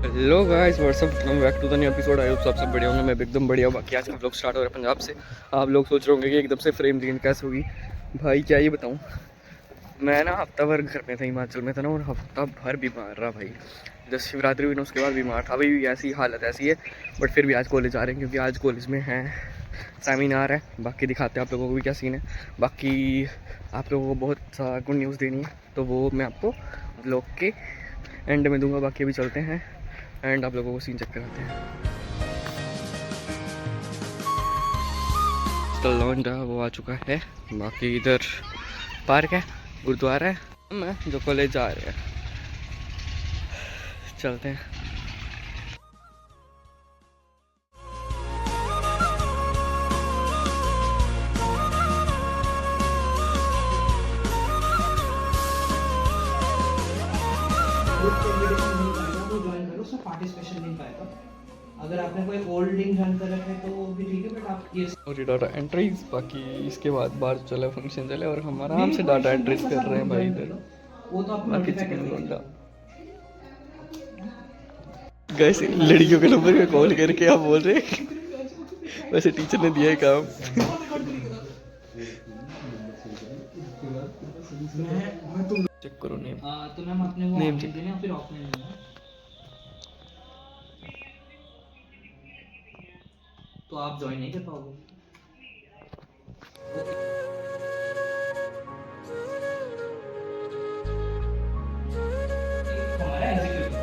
Hello guys, what's up, welcome back to the new episode. I hope सब बढ़िया होंगे। मैं भी एकदम बढ़िया हूँ। बाकी आज हम लोग स्टार्ट हो रहे हैं पंजाब से। आप लोग सोच रहे होंगे कि एकदम से फ्रेम चेंज कैसे होगी। भाई क्या ये बताऊँ, मैं ना हफ्ता भर घर में था, हिमाचल में था ना, और हफ्ता भर बीमार रहा भाई। जब शिवरात्रि हुई ना उसके बाद बीमार था। अभी भी ऐसी हालत ऐसी है, बट फिर भी आज कॉलेज आ रहे हैं क्योंकि आज कॉलेज में है सेमिनार है। बाकी दिखाते हैं आप लोगों को भी क्या सीन है। बाकी आप लोगों को बहुत सा गुड न्यूज़ देनी है, तो वो मैं आपको व्लॉग के एंड में दूंगा। बाकी अभी चलते हैं एंड आप लोगों को सीन चेक कराते हैं। तो लौंडा वो आ चुका है। बाकी इधर पार्क है, गुरुद्वारा है, हम हैं जो कॉलेज जा रहे हैं। चलते हैं। ज्वाइन करो, उसमें पार्टिसिपेशन नहीं पाएगा। अगर आपने कोई ओल्ड लिंक ज्वाइन कर रखा है तो वो भी ठीक है, बट आप ये और ये डाटा एंट्रीज, बाकी इसके बाद बाहर चले फंक्शन चले और हम आराम से डाटा एंट्रीज कर रहे हैं भाई इधर। वो तो आपको बाकी notify चिकन कर लोंडा देगा। गैस लड़कियों के नंबर पे कॉल करके आप बोल रहे हैं। वैसे टीचर ने दिया है काम। चेक करो नेम। तो मैम आपने वो Name ऑनलाइन check। देना या फिर ऑफलाइन देना? तो आप ज्वाइन नहीं कर पाओगे। हमारा एग्जीक्यूटिव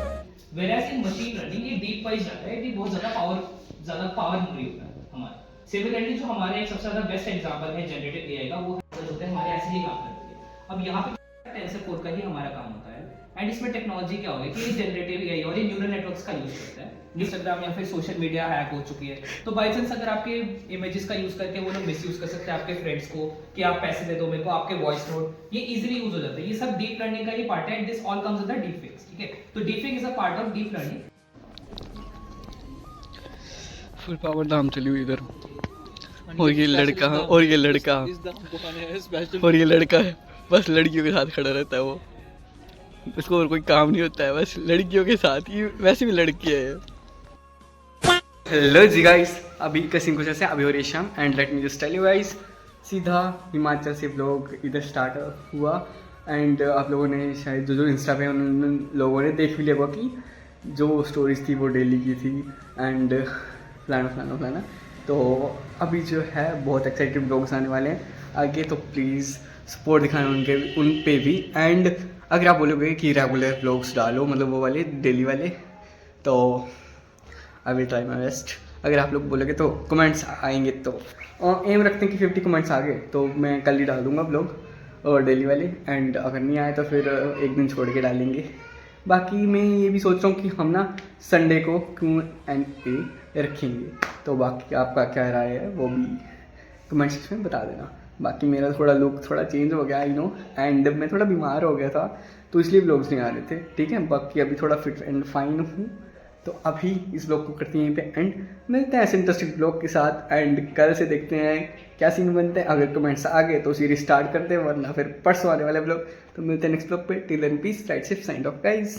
वेरास इन मशीन लर्निंग ये डीप वाइज जाता है, ये बहुत ज्यादा पावर हंग्री होता है। हमारा सिमिलरली जो हमारे सबसे ज्यादा बेस्ट एग्जांपल है जनरेटिव एआई का, वो होता है हमारे ऐसे ही काम करती है। अब यहाँ पे टेंसर कोड का ही हमारा काम होता है। एंड इसमें टेक्नोलॉजी क्या होगी कि ये जनरेटिव एआई और ये न्यूरल नेटवर्क्स का यूज करता है। इंस्टाग्राम या फिर सोशल मीडिया हैक हो चुकी है, तो बाई चांस अगर आपके इमेजेस का यूज करके वो लोग मिसयूज कर सकते हैं आपके फ्रेंड्स को कि आप पैसे दे दो मेरे को, आपके वॉइस नोट, ये इजीली यूज हो जाता है। ये सब डीप लर्निंग का ही पार्ट है and this all comes under deep fakes. ठीक है, तो deep fake is a part of deep learning. Full power दाम चली हुई इधर। और ये लड़का और ये लड़का और ये लड़का है, बस लड़कियों के साथ खड़ा रहता है वो। उसको और कोई काम नहीं होता है, बस लड़कियों के साथ ही। वैसे भी लड़की है। हेलो जी गाइस, अभी का सीन कुछ ऐसे। अभी हो रही है शाम and let me just tell you guys, सीधा हिमाचल से व्लॉग इधर स्टार्ट हुआ। एंड आप लोगों ने शायद जो इंस्टा पे उन लोगों ने देख भी लिया होगा कि जो स्टोरीज थी वो डेली की थी एंड फलाना। तो अभी जो है बहुत एक्साइटेड व्लॉग्स आने वाले हैं आगे, तो प्लीज़ सपोर्ट दिखाना उन पे भी। एंड अगर आप बोलोगे कि रेगुलर व्लॉग्स डालो, मतलब वो वाले डेली वाले, तो I will try my best. अगर आप लोग बोलोगे तो कमेंट्स आएंगे, तो एम रखते हैं कि 50 कमेंट्स आ गए तो मैं कल ही डाल दूँगा ब्लॉग और डेली वाले। एंड अगर नहीं आए तो फिर एक दिन छोड़ के डालेंगे। बाकी मैं ये भी सोच रहा हूँ कि हम ना संडे को Q&A रखेंगे, तो बाकी आपका क्या राय है वो भी कमेंट सेक्शन में बता देना। बाकी मेरा थोड़ा लुक थोड़ा चेंज हो गया, आई नो, एंड मैं थोड़ा बीमार हो गया था तो इसलिए व्लॉग्स नहीं आ रहे थे। ठीक है, बाकी अभी थोड़ा फिट एंड फाइन हूँ। तो अभी इस ब्लॉग को करते हैं यहीं पे एंड, मिलते हैं ऐसे इंटरेस्टिंग ब्लॉग के साथ। एंड कल से देखते हैं क्या सीन बनता है। अगर कमेंट्स आ गए तो सीरीज स्टार्ट करते हैं, वरना फिर परसों आने वाले ब्लॉग। तो मिलते हैं नेक्स्ट ब्लॉग पे। Till then peace, right ship, signed off guys.